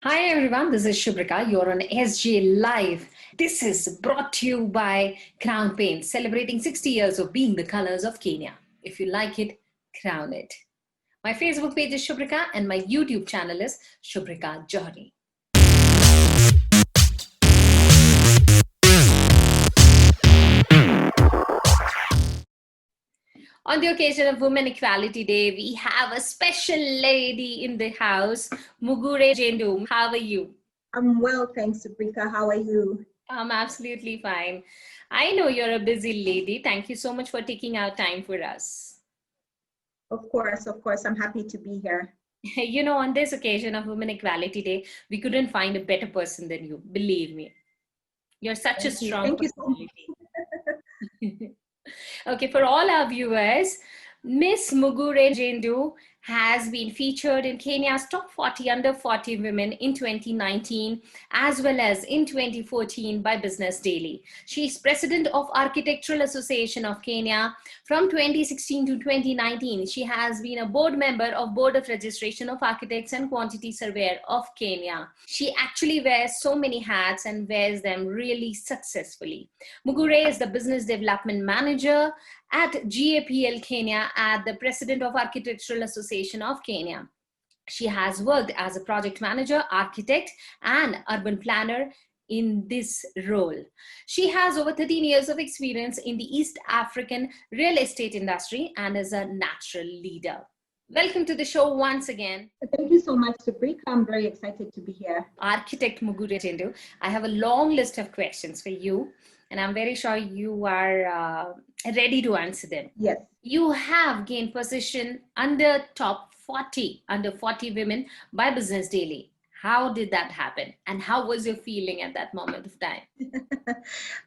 Hi everyone, this is Shubhrika. You're on SJ Live. This is brought to you by Crown Paint, celebrating 60 years of being the colors of Kenya. If you like it, crown it. My Facebook page is Shubhrika and my YouTube channel is Shubhrika Johary. On the occasion of Women Equality Day, we have a special lady in the house, Mugure Njendu. How are you? I'm well, thanks, Shubhrika. How are you? I'm absolutely fine. I know you're a busy lady. Thank you so much for taking out time for us. Of course, I'm happy to be here. You know, on this occasion of Women Equality Day, we couldn't find a better person than you. Believe me. You're such a strong Thank you so much. personality. Okay, for all our viewers, Ms Mugure Njendu has been featured in Kenya's top 40 under 40 women in 2019 as well as in 2014 by Business Daily. She is president of Architectural Association of Kenya. From 2016 to 2019, she has been a board member of Board of Registration of Architects and Quantity Surveyor of Kenya. She actually wears so many hats and wears them really successfully. Mugure is the business development manager at GAPL Kenya at the president of Architectural Association of Kenya. She has worked as a project manager, architect, and urban planner in this role. She has over 13 years of experience in the East African real estate industry and is a natural leader. Welcome to the show once again. Thank you so much, Shubhrika. I'm very excited to be here. Architect Mugure Njendu, I have a long list of questions for you, and I'm very sure you are ready to answer them. Yes. You have gained position under top 40, under 40 women by Business Daily. How did that happen? And how was your feeling at that moment of time?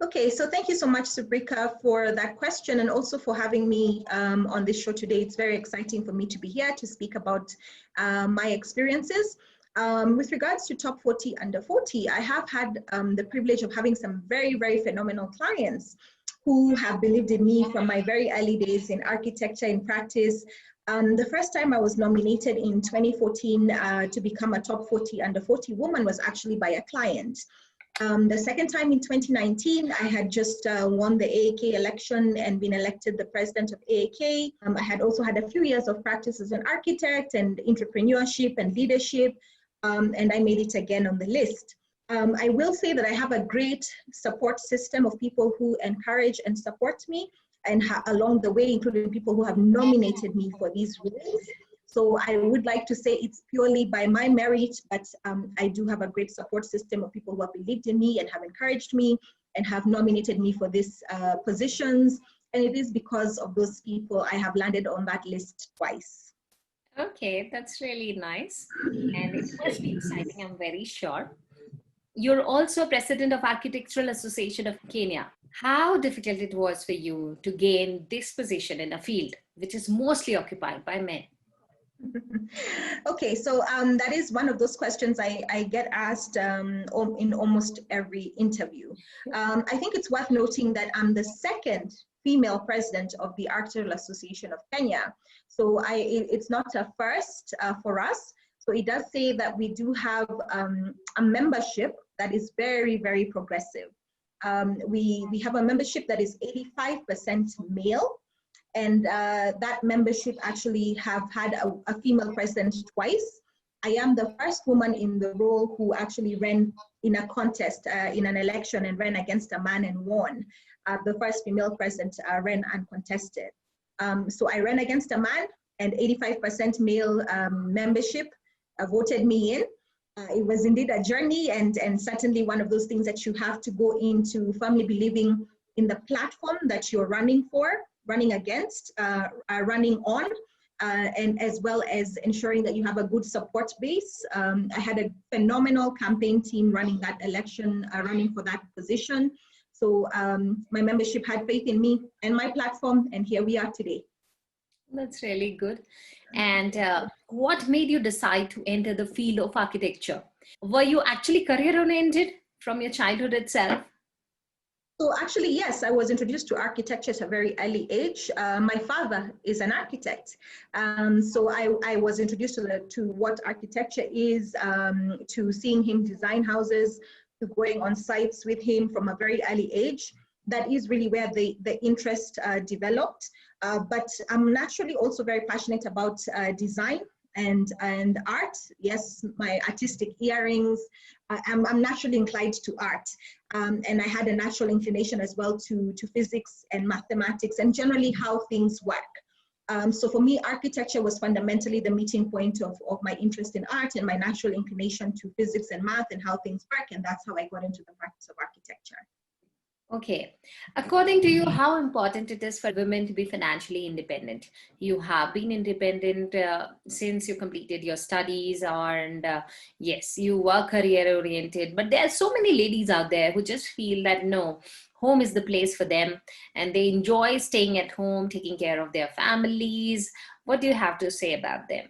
Okay, so thank you so much, Shubhrika, for that question and also for having me on this show today. It's very exciting for me to be here to speak about my experiences. With regards to top 40 under 40, I have had the privilege of having some very, very phenomenal clients who have believed in me from my very early days in architecture in practice. The first time I was nominated in 2014 to become a top 40 under 40 woman was actually by a client. The second time in 2019, I had just won the AAK election and been elected the president of AAK. I had also had a few years of practice as an architect and entrepreneurship and leadership, and I made it again on the list. I will say that I have a great support system of people who encourage and support me, and along the way, including people who have nominated me for these roles. So I would like to say it's purely by my merit, but I do have a great support system of people who have believed in me and have encouraged me and have nominated me for these positions. And it is because of those people I have landed on that list twice. Okay, that's really nice. And it must be exciting, I'm very sure. You're also president of Architectural Association of Kenya. How difficult it was for you to gain this position in a field which is mostly occupied by men? Okay, so that is one of those questions I get asked in almost every interview. I think it's worth noting that I'm the second female president of the Architectural Association of Kenya. So it's not a first for us. So it does say that we do have a membership that is very, very progressive. We have a membership that is 85% male, and that membership actually have had a female president twice. I am the first woman in the role who actually ran in a contest in an election and ran against a man and won. The first female president ran uncontested. So I ran against a man, and 85% male membership voted me in. It was indeed a journey, and certainly one of those things that you have to go into firmly believing in the platform that you're running for, running against, running on, and as well as ensuring that you have a good support base. I had a phenomenal campaign team running that election, running for that position. So my membership had faith in me and my platform, and here we are today. That's really good. And what made you decide to enter the field of architecture? Were you actually career-oriented from your childhood itself? So actually, yes, I was introduced to architecture at a very early age. My father is an architect. So I was introduced to what architecture is, to seeing him design houses, to going on sites with him from a very early age. That is really where the interest developed. But I'm naturally also very passionate about design and art. Yes, my artistic earrings. I'm naturally inclined to art. And I had a natural inclination as well to physics and mathematics and generally how things work. So for me, architecture was fundamentally the meeting point of my interest in art and my natural inclination to physics and math and how things work. And that's how I got into the practice of architecture. Okay. According to you, how important it is for women to be financially independent? You have been independent since you completed your studies, and yes, you were career oriented, but there are so many ladies out there who just feel that no, home is the place for them and they enjoy staying at home, taking care of their families. What do you have to say about them?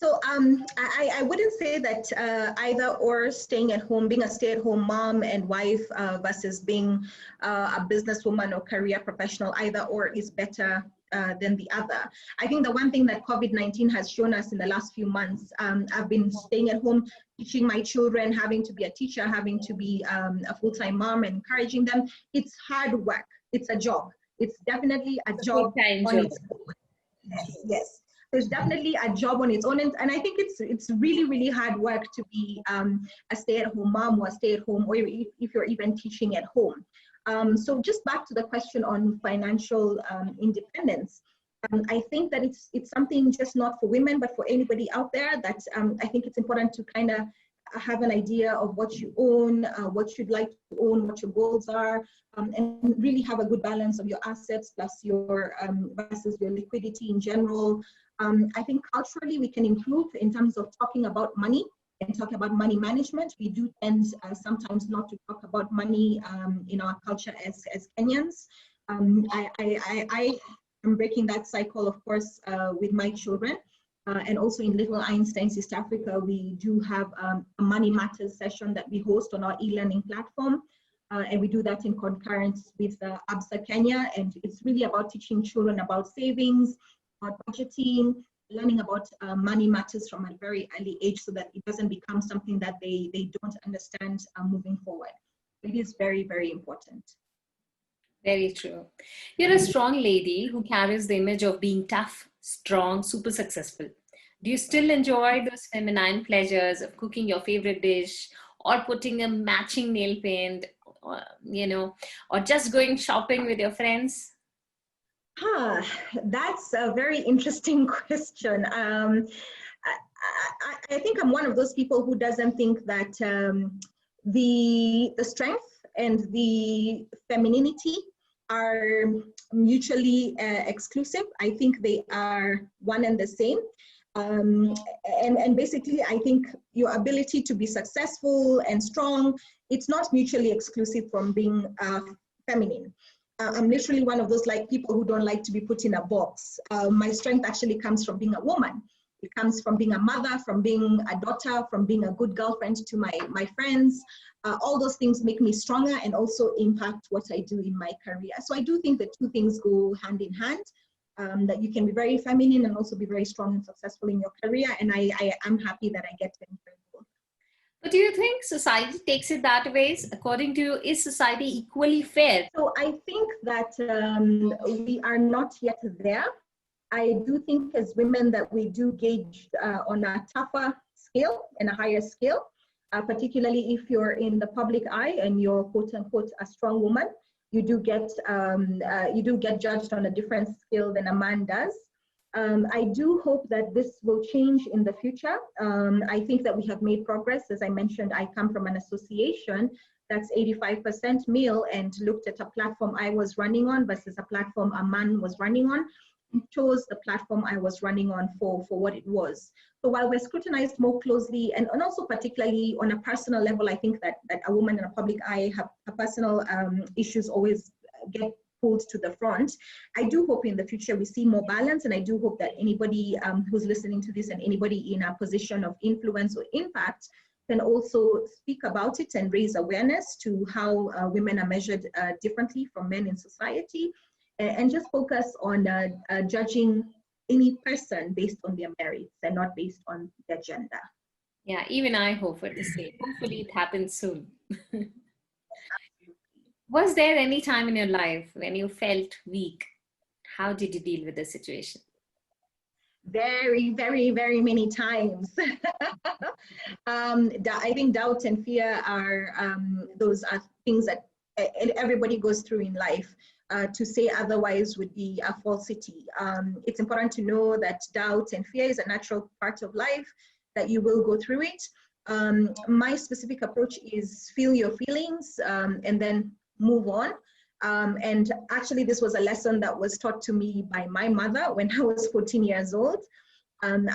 So I wouldn't say that either or staying at home, being a stay-at-home mom and wife versus being a businesswoman or career professional, either or is better than the other. I think the one thing that COVID-19 has shown us in the last few months, I've been staying at home, teaching my children, having to be a teacher, having to be a full-time mom and encouraging them. It's hard work. It's a job. It's definitely a job on its own. Yes, yes. There's definitely a job on its own, and I think it's really, really hard work to be a stay-at-home mom or a stay-at-home, or if you're even teaching at home. So just back to the question on financial independence, I think that it's something just not for women, but for anybody out there. That I think it's important to kind of have an idea of what you own, what you'd like to own, what your goals are, and really have a good balance of your assets plus your versus your liquidity in general. I think culturally we can improve in terms of talking about money and talking about money management. We do tend sometimes not to talk about money in our culture as Kenyans. I am breaking that cycle, of course, with my children. And also in Little Einsteins, East Africa, we do have a Money Matters session that we host on our e-learning platform. And we do that in concurrence with ABSA Kenya. And it's really about teaching children about savings, about budgeting, learning about money matters from a very early age so that it doesn't become something that they don't understand moving forward. It is very, very important. Very true. You're a strong lady who carries the image of being tough, strong, super successful. Do you still enjoy those feminine pleasures of cooking your favorite dish or putting a matching nail paint, or, or just going shopping with your friends? That's a very interesting question. I think I'm one of those people who doesn't think that the strength and the femininity are mutually exclusive. I think they are one and the same. And basically, I think your ability to be successful and strong, it's not mutually exclusive from being feminine. I'm literally one of those people who don't like to be put in a box. My strength actually comes from being a woman. It comes from being a mother, from being a daughter, from being a good girlfriend to my friends. All those things make me stronger and also impact what I do in my career. So I do think that two things go hand in hand, that you can be very feminine and also be very strong and successful in your career. And I am happy that I get to enjoy both. But do you think society takes it that way? According to you, is society equally fair? So I think that we are not yet there. I do think as women that we do gauge on a tougher scale and a higher scale, particularly if you're in the public eye and you're quote unquote a strong woman, you do get judged on a different scale than a man does. I do hope that this will change in the future. I think that we have made progress. As I mentioned, I come from an association that's 85% male and looked at a platform I was running on versus a platform a man was running on, and chose the platform I was running on for what it was. So while we're scrutinized more closely and also particularly on a personal level, I think that a woman in a public eye, her personal issues always get pulled to the front. I do hope in the future we see more balance, and I do hope that anybody who's listening to this and anybody in a position of influence or impact can also speak about it and raise awareness to how women are measured differently from men in society, and just focus on judging any person based on their merits and not based on their gender. Yeah, even I hope for the same. Hopefully it happens soon. Was there any time in your life when you felt weak? How did you deal with the situation? Very, very, very many times. I think doubt and fear are those are things that everybody goes through in life. To say otherwise would be a falsity. It's important to know that doubt and fear is a natural part of life, that you will go through it. My specific approach is feel your feelings and then move on. And actually, this was a lesson that was taught to me by my mother when I was 14 years old.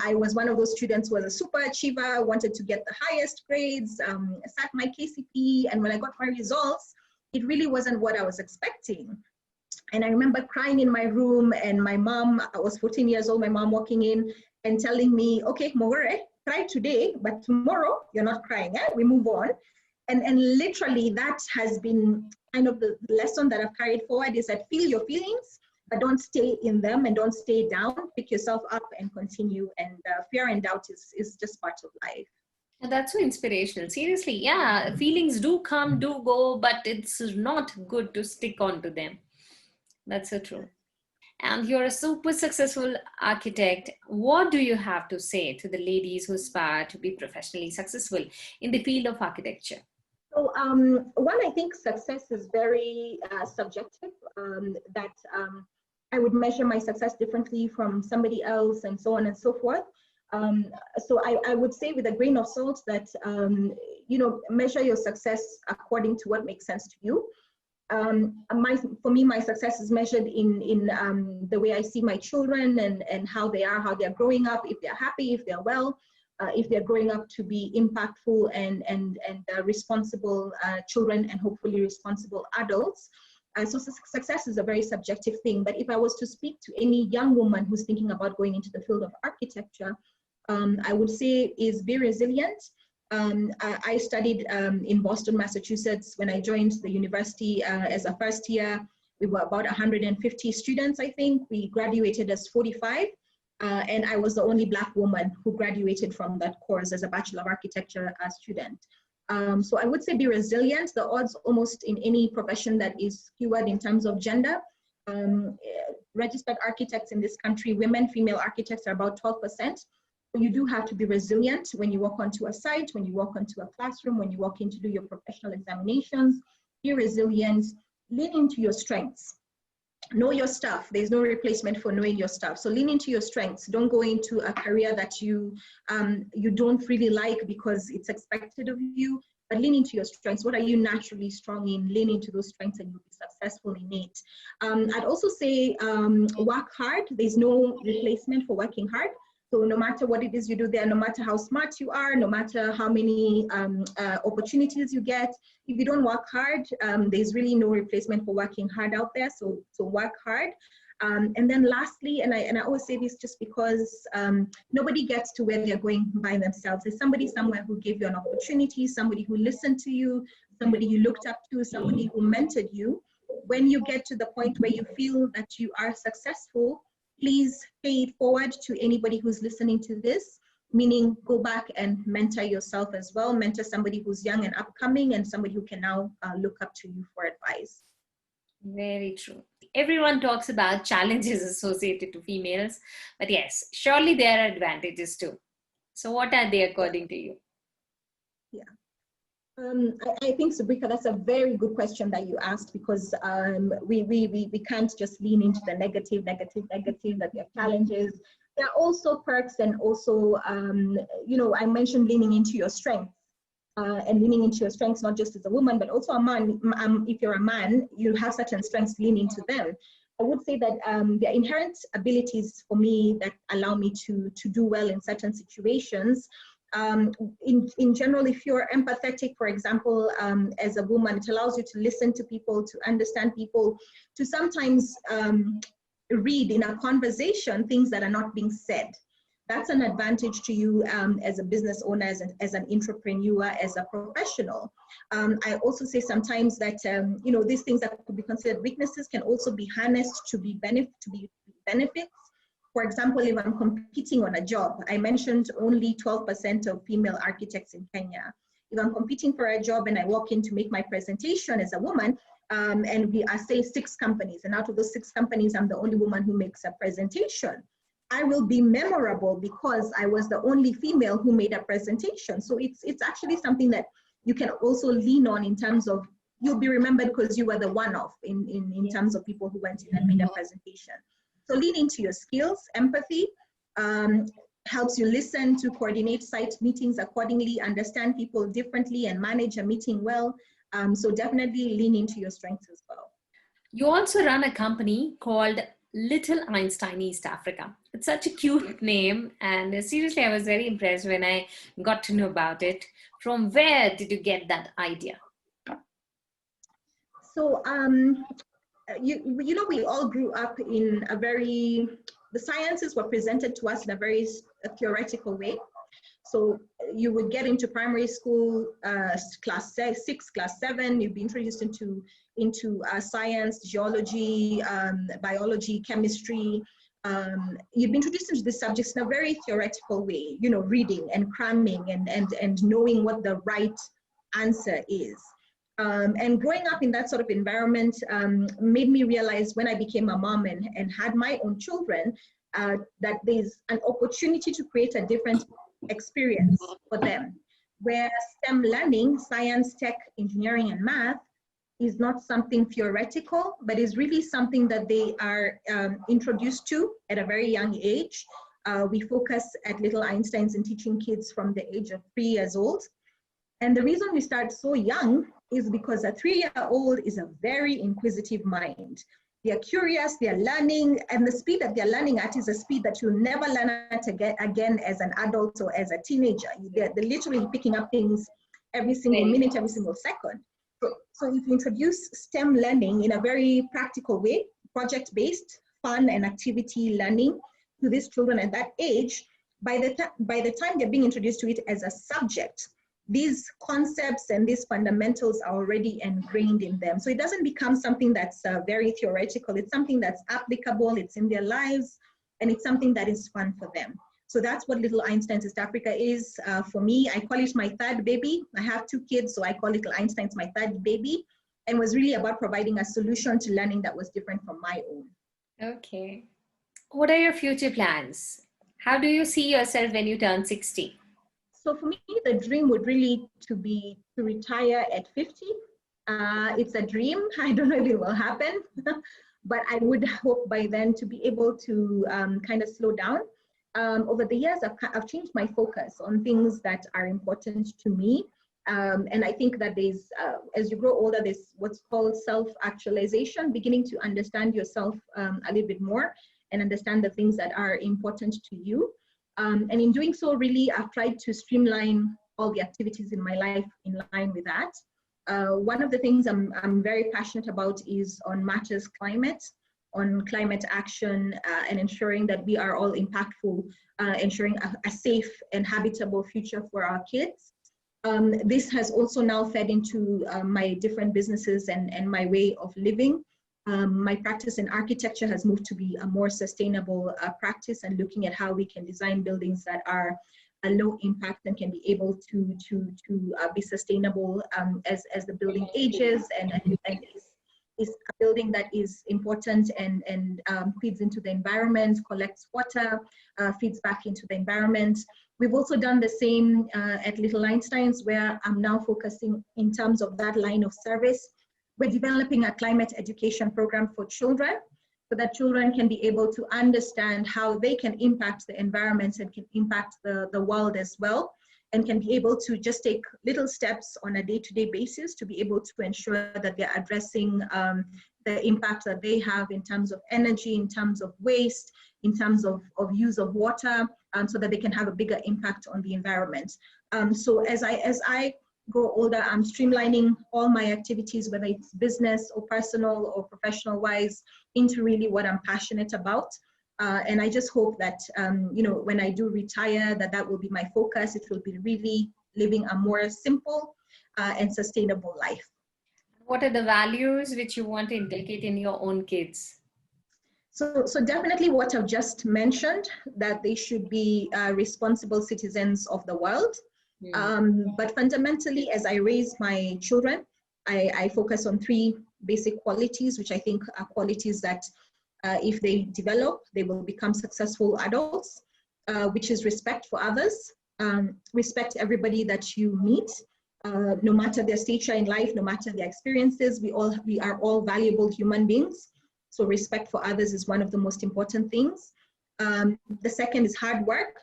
I was one of those students who was a super achiever, wanted to get the highest grades, sat my KCP, and when I got my results, it really wasn't what I was expecting. And I remember crying in my room, and my mom, I was 14 years old, my mom walking in and telling me, okay, Mugure, cry today, but tomorrow you're not crying, we move on. And literally that has been kind of the lesson that I've carried forward, is that feel your feelings, but don't stay in them and don't stay down, pick yourself up and continue. And fear and doubt is just part of life. And that's so inspirational. Seriously, yeah, feelings do come, do go, but it's not good to stick on to them. That's so true. And you're a super successful architect. What do you have to say to the ladies who aspire to be professionally successful in the field of architecture? So one, I think success is very subjective, that I would measure my success differently from somebody else and so on and so forth. So I would say with a grain of salt that, measure your success according to what makes sense to you. For me, my success is measured in the way I see my children and how they're growing up, if they're happy, if they're well, if they're growing up to be impactful and responsible children and hopefully responsible adults. So success is a very subjective thing. But if I was to speak to any young woman who's thinking about going into the field of architecture, I would say is be resilient. I studied in Boston, Massachusetts. When I joined the university as a first year, we were about 150 students, I think. We graduated as 45. And I was the only Black woman who graduated from that course as a Bachelor of Architecture student. So I would say be resilient. The odds almost in any profession that is skewed in terms of gender. Registered architects in this country, women, female architects are about 12%. You do have to be resilient when you walk onto a site, when you walk onto a classroom, when you walk in to do your professional examinations. Be resilient, lean into your strengths. Know your stuff. There's no replacement for knowing your stuff. So lean into your strengths. Don't go into a career that you don't really like because it's expected of you, but lean into your strengths. What are you naturally strong in? Lean into those strengths and you'll be successful in it. I'd also say work hard. There's no replacement for working hard. So no matter what it is you do there, no matter how smart you are, no matter how many opportunities you get, if you don't work hard, there's really no replacement for working hard out there. So work hard. And then lastly, and I always say this just because nobody gets to where they're going by themselves. There's somebody somewhere who gave you an opportunity, somebody who listened to you, somebody you looked up to, somebody who mentored you. When you get to the point where you feel that you are successful, please pay it forward to anybody who's listening to this, meaning go back and mentor yourself as well, mentor somebody who's young and upcoming and somebody who can now look up to you for advice. Very true. Everyone talks about challenges associated to females, but yes, surely there are advantages too. So what are they according to you? Yeah. I think, Shubhrika, that's a very good question that you asked, because we can't just lean into the negative, that there are challenges. There are also perks, and also, I mentioned leaning into your strengths. And leaning into your strengths, not just as a woman, but also a man. If you're a man, you have certain strengths, lean into them. I would say that there are inherent abilities for me that allow me to do well in certain situations. In general, if you're empathetic, for example, as a woman, it allows you to listen to people, to understand people, to sometimes read in a conversation things that are not being said. that's an advantage to you as a business owner, as an entrepreneur, as a professional. I also say sometimes that, you know, these things that could be considered weaknesses can also be harnessed to be benefits. For example, if I'm competing on a job, I mentioned only 12% of female architects in Kenya. If I'm competing for a job and I walk in to make my presentation as a woman, and we are, say, 6 companies, and out of those 6 companies, I'm the only woman who makes a presentation, I will be memorable because I was the only female who made a presentation. So it's actually something that you can also lean on in terms of, you'll be remembered because you were the one-off in terms of people who went in and made a presentation. So lean into your skills. Empathy helps you listen, to coordinate site meetings accordingly, understand people differently, and manage a meeting well. So definitely lean into your strengths as well. You also run a company called Little Einstein East Africa. It's such a cute name, and seriously, I was very impressed when I got to know about it. From where did you get that idea? So, you know, we all grew up in a very, the sciences were presented to us in a very theoretical way. So you would get into primary school, class 6, class 7, you'd be introduced into science, geology, biology, chemistry. You'd be introduced into the subjects in a very theoretical way, you know, reading and cramming and knowing what the right answer is. And growing up in that sort of environment made me realize, when I became a mom and had my own children, that there's an opportunity to create a different experience for them, where STEM learning, science, tech, engineering, and math, is not something theoretical, but is really something that they are introduced to at a very young age. We focus at Little Einsteins in teaching kids from the age of 3 years old. And the reason we start so young is because a 3-year-old is a very inquisitive mind. They are curious, they are learning, and the speed that they're learning at is a speed that you'll never learn at again as an adult or as a teenager. They're literally picking up things every single minute, every single second. So if you introduce STEM learning in a very practical way, project-based, fun and activity learning to these children at that age, by the time they're being introduced to it as a subject, these concepts and these fundamentals are already ingrained in them. So it doesn't become something that's very theoretical. It's something that's applicable, it's in their lives, and it's something that is fun for them. So that's what Little Einsteins East Africa is. For me, I call it my third baby. I have 2 kids, so I call Little Einsteins my third baby, and was really about providing a solution to learning that was different from my own. Okay. What are your future plans? How do you see yourself when you turn 60? So for me, the dream would really to retire at 50. It's a dream. I don't know if it will happen, but I would hope by then to be able to kind of slow down. Over the years, I've changed my focus on things that are important to me. And I think that there's, as you grow older, there's what's called self-actualization, beginning to understand yourself a little bit more and understand the things that are important to you. And in doing so, really, I've tried to streamline all the activities in my life in line with that. One of the things I'm very passionate about is on matters climate, on climate action, and ensuring that we are all impactful, ensuring a safe and habitable future for our kids. This has also now fed into my different businesses and my way of living. My practice in architecture has moved to be a more sustainable practice, and looking at how we can design buildings that are a low impact and can be able to be sustainable as the building ages and is a building that is important and feeds into the environment, collects water, feeds back into the environment. We've also done the same at Little Einsteins, where I'm now focusing in terms of that line of service. We're developing a climate education program for children, so that children can be able to understand how they can impact the environment and can impact the world as well, and can be able to just take little steps on a day-to-day basis to be able to ensure that they're addressing the impact that they have in terms of energy, in terms of waste, in terms of use of water, so that they can have a bigger impact on the environment. So as I grow older, I'm streamlining all my activities, whether it's business or personal or professional wise, into really what I'm passionate about. And I just hope that, when I do retire, that will be my focus. It will be really living a more simple and sustainable life. What are the values which you want to inculcate in your own kids? So definitely what I've just mentioned, that they should be responsible citizens of the world. But fundamentally, as I raise my children, I focus on 3 basic qualities, which I think are qualities that if they develop, they will become successful adults, which is respect for others, respect everybody that you meet, no matter their stature in life, no matter their experiences, we are all valuable human beings. So respect for others is one of the most important things. The second is hard work.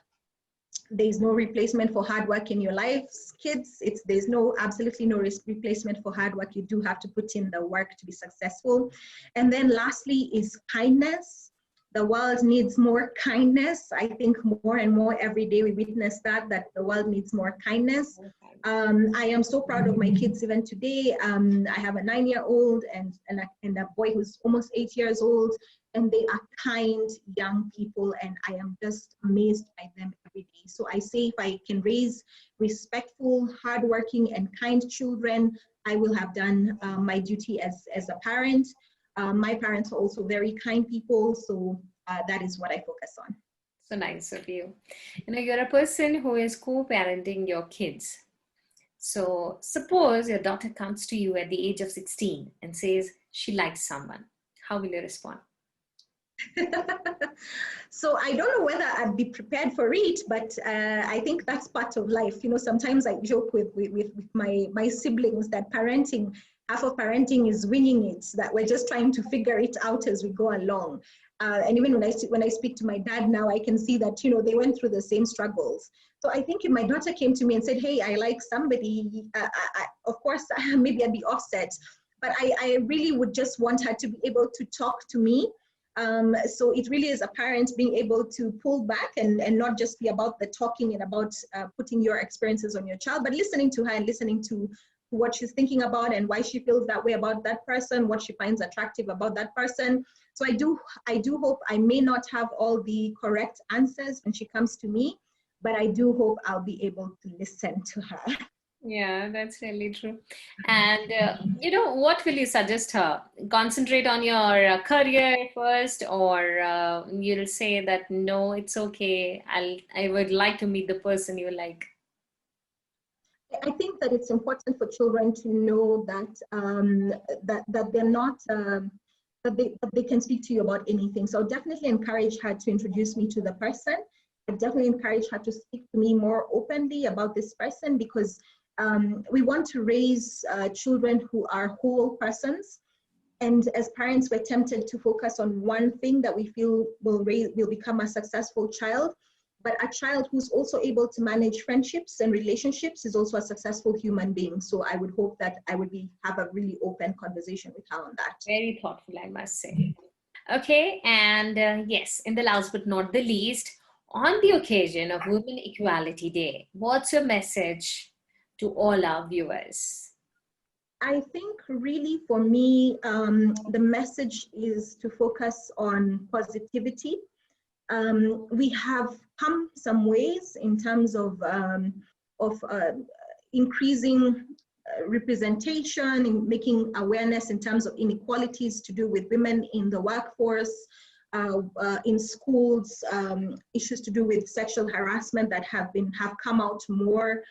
There's no replacement for hard work in your lives, kids. There's absolutely no replacement for hard work. You do have to put in the work to be successful. And then lastly is kindness. The world needs more kindness. I think more and more every day we witness that the world needs more kindness. I am so proud of my kids even today. I have a 9-year-old and a boy who's almost 8 years old, and they are kind young people, and I am just amazed by them every day. So I say if I can raise respectful, hardworking, and kind children, I will have done my duty as a parent. My parents are also very kind people, so that is what I focus on. So nice of you. You're a person who is co-parenting your kids. So suppose your daughter comes to you at the age of 16 and says she likes someone. How will you respond? So I don't know whether I'd be prepared for it, but I think that's part of life. Sometimes I joke with my siblings that half of parenting is winging it, that we're just trying to figure it out as we go along. And even when I speak to my dad now, I can see that, they went through the same struggles. So I think if my daughter came to me and said, hey, I like somebody, of course, maybe I'd be offset, but I really would just want her to be able to talk to me. So it really is a parent being able to pull back and not just be about the talking and about putting your experiences on your child, but listening to her and listening to what she's thinking about and why she feels that way about that person, what she finds attractive about that person. So I do hope I may not have all the correct answers when she comes to me, but I do hope I'll be able to listen to her. Yeah, that's really true. And, what will you suggest her? Concentrate on your career first, or you'll say that, no, it's okay. I would like to meet the person you like. I think that it's important for children to know that they're not, that they can speak to you about anything. So I'll definitely encourage her to introduce me to the person. I definitely encourage her to speak to me more openly about this person, because we want to raise children who are whole persons. And as parents, we're tempted to focus on one thing that we feel will become a successful child. But a child who's also able to manage friendships and relationships is also a successful human being. So I would hope that I would have a really open conversation with her on that. Very thoughtful, I must say. Okay, and yes, in the last but not the least, on the occasion of Women Equality Day, what's your message to all our viewers? I think really for me, the message is to focus on positivity. We have come some ways in terms of increasing representation, in making awareness in terms of inequalities to do with women in the workforce, in schools, issues to do with sexual harassment that have come out more.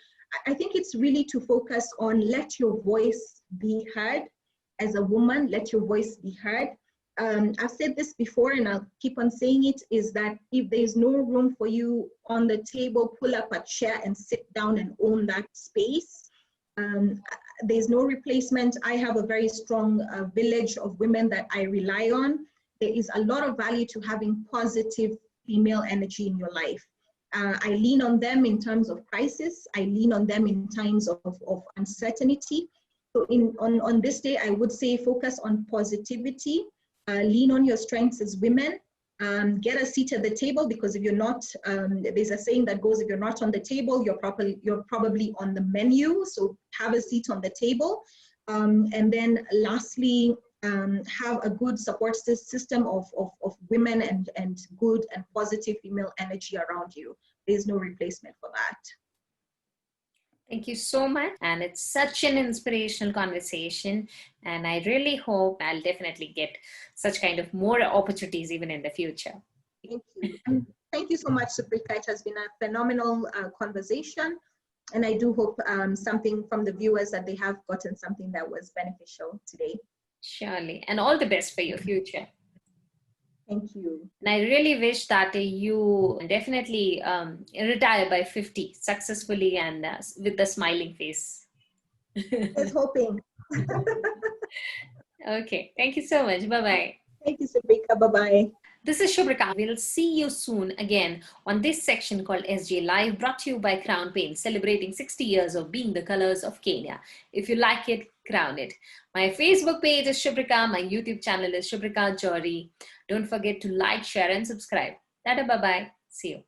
I think it's really to focus on let your voice be heard. As a woman, let your voice be heard. I've said this before and I'll keep on saying it, is that if there's no room for you on the table, pull up a chair and sit down and own that space. There's no replacement. I have a very strong village of women that I rely on. There is a lot of value to having positive female energy in your life. I lean on them in times of crisis. I lean on them in times of uncertainty. So on this day, I would say focus on positivity. Lean on your strengths as women. Get a seat at the table, because if you're not, there's a saying that goes, if you're not on the table, you're probably on the menu. So have a seat on the table. And then lastly, have a good support system of women and good and positive female energy around you. There's no replacement for that. Thank you so much. And it's such an inspirational conversation. And I really hope I'll definitely get such kind of more opportunities even in the future. Thank you. And thank you so much, Shubhrika. It has been a phenomenal conversation. And I do hope something from the viewers that they have gotten something that was beneficial today. Surely. And all the best for your future. Thank you. And I really wish that you definitely retire by 50 successfully and with the smiling face. Just hoping. Okay. Thank you so much. Bye-bye. Thank you, Shubhrika. Bye-bye. This is Shubhrika. We'll see you soon again on this section called SJ Live, brought to you by Crown Paint, celebrating 60 years of being the colors of Kenya. If you like it, crown it. My Facebook page is Shubhrika. My YouTube channel is Shubhrika Johary. Don't forget to like, share, and subscribe. Tada, bye-bye. See you.